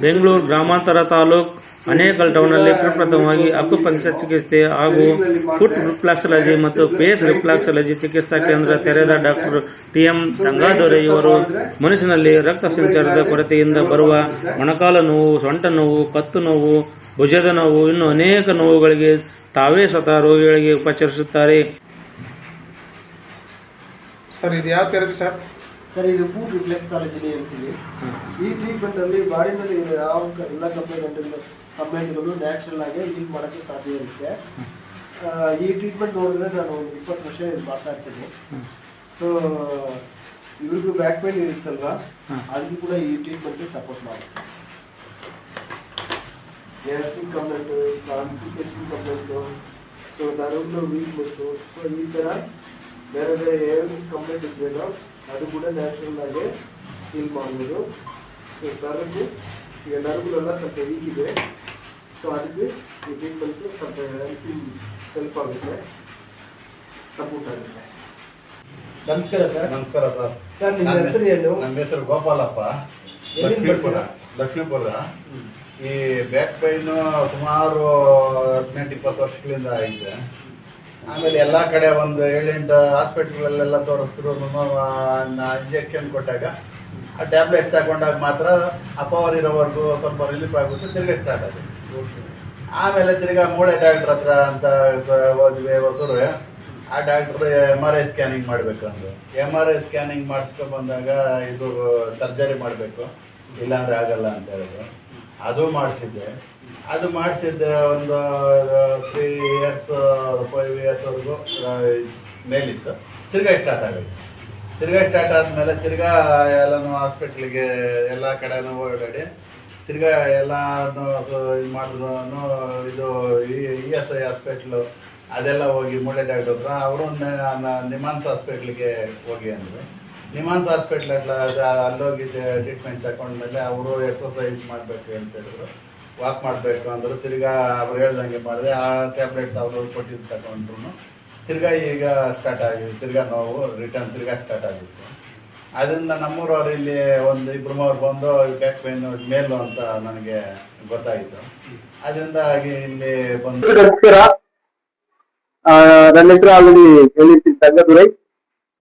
ಬೆಂಗಳೂರು ಗ್ರಾಮಾಂತರ ತಾಲೂಕು ಆನೇಕಲ್ ಟೌನ್ನಲ್ಲಿ ಪ್ರಪ್ರಥಮವಾಗಿ ಅಕ್ಯುಪಂಕ್ಚರ್ ಚಿಕಿತ್ಸೆ ಹಾಗೂ ಫುಟ್ ರಿಫ್ಲೆಕ್ಸಾಲಜಿ ಮತ್ತು ಫೇಸ್ ರಿಫ್ಲೆಕ್ಸಾಲಜಿ ಚಿಕಿತ್ಸಾ ಕೇಂದ್ರ ತೆರೆದ ಡಾಕ್ಟರ್ ಟಿ.ಎಂ. ರಂಗಾದೊರೆ ಇವರು ಮನುಷ್ಯನಲ್ಲಿ ರಕ್ತ ಸಂಚಾರದ ಕೊರತೆಯಿಂದ ಬರುವ ಮೊಣಕಾಲು ನೋವು, ಸೊಂಟ ನೋವು, ಕತ್ತು ನೋವು, ಭುಜದ ನೋವು ಇನ್ನು ಅನೇಕ ನೋವುಗಳಿಗೆ ತಾವೇ ಸ್ವತಃ ರೋಗಿಗಳಿಗೆ ಉಪಚರಿಸುತ್ತಾರೆ. ಸರ್ ಇದು ಯಾವ ಥೆರಪಿ ಸರ್? ಸರ್ ಇದು ಫುಡ್ ರಿಫ್ಲೆಕ್ಸಾಲಜಿನೇ ಹೇಳ್ತೀವಿ. ಈ ಟ್ರೀಟ್ಮೆಂಟಲ್ಲಿ ಬಾಡಿನಲ್ಲಿ ಯಾವ ಎಲ್ಲ ಕಂಪ್ಲೇಂಟ್ಗಳು ನ್ಯಾಚುರಲ್ ಆಗಿ ಹೀಲ್ ಮಾಡೋಕ್ಕೆ ಸಾಧ್ಯ ಇರುತ್ತೆ. ಈ ಟ್ರೀಟ್ಮೆಂಟ್ ನೋಡಿದ್ರೆ ನಾನು ಒಂದು 20 ವರ್ಷ ಇದು ಮಾಡ್ತಾ ಇರ್ತೀನಿ. ಸೊ ಇವ್ರಿಗೂ ಬ್ಯಾಕ್ ಪೇನ್ ಇರುತ್ತಲ್ವಾ, ಅದಕ್ಕೂ ಕೂಡ ಈ ಟ್ರೀಟ್ಮೆಂಟ್ಗೆ ಸಪೋರ್ಟ್ ಮಾಡುತ್ತೆ. Gastric complaint, constipation complaint, so ನರಗಳು ವೀಕ್ನೆಸ್ಸು, ಸೊ ಈ ಥರ ಬೇರೆ ಬೇರೆ ಏನು ಕಂಪ್ಲೇಂಟ್ ಇದ್ರೇನೋ ಅದು ಕೂಡ ನ್ಯಾಚುರಲ್ ಆಗಿ ಹೀಲ್ ಮಾಡ್ಬೋದು. ಸೊ ನರಗಳು ಈಗ ನರಗಳೆಲ್ಲ ಸ್ವಲ್ಪ ವೀಕ್ ಇದೆ, ಸೊ ಅದಕ್ಕೆ ಈ ಟ್ರೀಟ್ಮೆಂಟು ಸ್ವಲ್ಪ ಹೆಲ್ಪ್ ಆಗುತ್ತೆ, ಸಪೋರ್ಟ್ ಆಗುತ್ತೆ. ನಮಸ್ಕಾರ ಸರ್. ನಮಸ್ಕಾರ ಸರ್. ಸರ್ ನಿಮ್ಮ ಹೆಸರು ಏನು? ನಮ್ಮ ಹೆಸರು ಗೋಪಾಲಪ್ಪ, ಲಕ್ಷ್ಮೀಪುರ. ಈ ಬ್ಯಾಕ್ ಪೈನು ಸುಮಾರು 18-20 ವರ್ಷಗಳಿಂದ ಐತೆ. ಆಮೇಲೆ ಎಲ್ಲ ಕಡೆ ಒಂದು 7-8 ಹಾಸ್ಪಿಟ್ಲಲ್ಲೆಲ್ಲ ತೋರಿಸಿದ್ರು. ಇಂಜೆಕ್ಷನ್ ಕೊಟ್ಟಾಗ ಆ ಟ್ಯಾಬ್ಲೆಟ್ ತಗೊಂಡಾಗ ಮಾತ್ರ ಅಪವರ್ ಇರೋವರೆಗೂ ಸ್ವಲ್ಪ ರಿಲೀಫ್ ಆಗುತ್ತೆ, ತಿರ್ಗಿ ಸ್ಟಾರ್ಟ್ ಆಗುತ್ತೆ. ಆಮೇಲೆ ತಿರ್ಗಾ ಮೂಳೆ ಡಾಕ್ಟ್ರ್ ಹತ್ರ ಅಂತ ಹೋದ್ವಿ ಹೊಸರು. ಆ ಡಾಕ್ಟ್ರು MRI ಸ್ಕ್ಯಾನಿಂಗ್ ಮಾಡಬೇಕು ಅಂದರು. MRI ಸ್ಕ್ಯಾನಿಂಗ್ ಮಾಡಿಸ್ಕೊಂಡ್ಬಂದಾಗ ಇದು ಸರ್ಜರಿ ಮಾಡಬೇಕು, ಇಲ್ಲಾಂದರೆ ಆಗಲ್ಲ ಅಂತ ಹೇಳಿದ್ರು. ಅದು ಮಾಡಿಸಿದ್ದೆ. ಅದು ಮಾಡಿಸಿದ್ದೆ ಒಂದು 3 years 5 yearsವರೆಗೂ ಮೇಲಿತ್ತು. ತಿರ್ಗಾ ಸ್ಟಾರ್ಟ್ ಆಗುತ್ತೆ. ತಿರ್ಗಾ ಸ್ಟಾರ್ಟ್ ಆದಮೇಲೆ ತಿರ್ಗಾ ಎಲ್ಲನೂ ಹಾಸ್ಪಿಟ್ಲಿಗೆ ಎಲ್ಲ ಕಡೆನೂ ಓಡಾಡಿ ತಿರ್ಗಾ ಎಲ್ಲನೂ ಇದು ಮಾಡಿದ್ರು. ಇದು ESI ಹಾಸ್ಪಿಟ್ಲು ಅದೆಲ್ಲ ಹೋಗಿ ಮೂಳೆ ಡಾಕ್ಟರ್ ಹತ್ರ ಅವರು ನಿಮಾನ್ಸ್ ಹಾಸ್ಪಿಟ್ಲಿಗೆ ಹೋಗಿ ಅಂದರು. ನಿಮಾನ್ಸ್ ಹಾಸ್ಪಿಟ್ಲ್ ಅಲ್ಲೋಗಿ ಟ್ರೀಟ್ಮೆಂಟ್ ತಗೊಂಡ್ಮೇಲೆ ಅವರು ಎಕ್ಸಸೈಸ್ ಮಾಡಬೇಕು ಅಂತ ಹೇಳಿದ್ರು, ವಾಕ್ ಮಾಡಬೇಕು ಅಂದರು. ತಿರ್ಗಾ ಅವ್ರು ಹೇಳ್ದಂಗೆ ಮಾಡಿದೆ. ಆ ಟ್ಯಾಬ್ಲೆಟ್ಸ್ ಅವರು ಕೊಟ್ಟಿದ್ದು ತಗೊಂಡ್ರು. ತಿರ್ಗಾ ಈಗ ಸ್ಟಾರ್ಟ್ ಆಗಿದೆ. ತಿರ್ಗಾ ನೋವು ರಿಟರ್ನ್ ತಿರ್ಗಾ ಸ್ಟಾರ್ಟ್ ಆಗಿತ್ತು. ಅದರಿಂದ ನಮ್ಮೂರವ್ರು ಇಲ್ಲಿ ಒಂದು 2-3 ಬಂದು ಬ್ಯಾಕ್ ಪೇನ್ ಮೇಲು ಅಂತ ನನಗೆ ಗೊತ್ತಾಯಿತು. ಅದರಿಂದ ಇಲ್ಲಿ ಬಂದು. ನಮಸ್ಕಾರ, ನನ್ನ ಹೆಸರು ಆಲ್ರೆಡಿ ಹೇಳಿರ್ತೀನಿ ರಂಗಾದೊರೆ.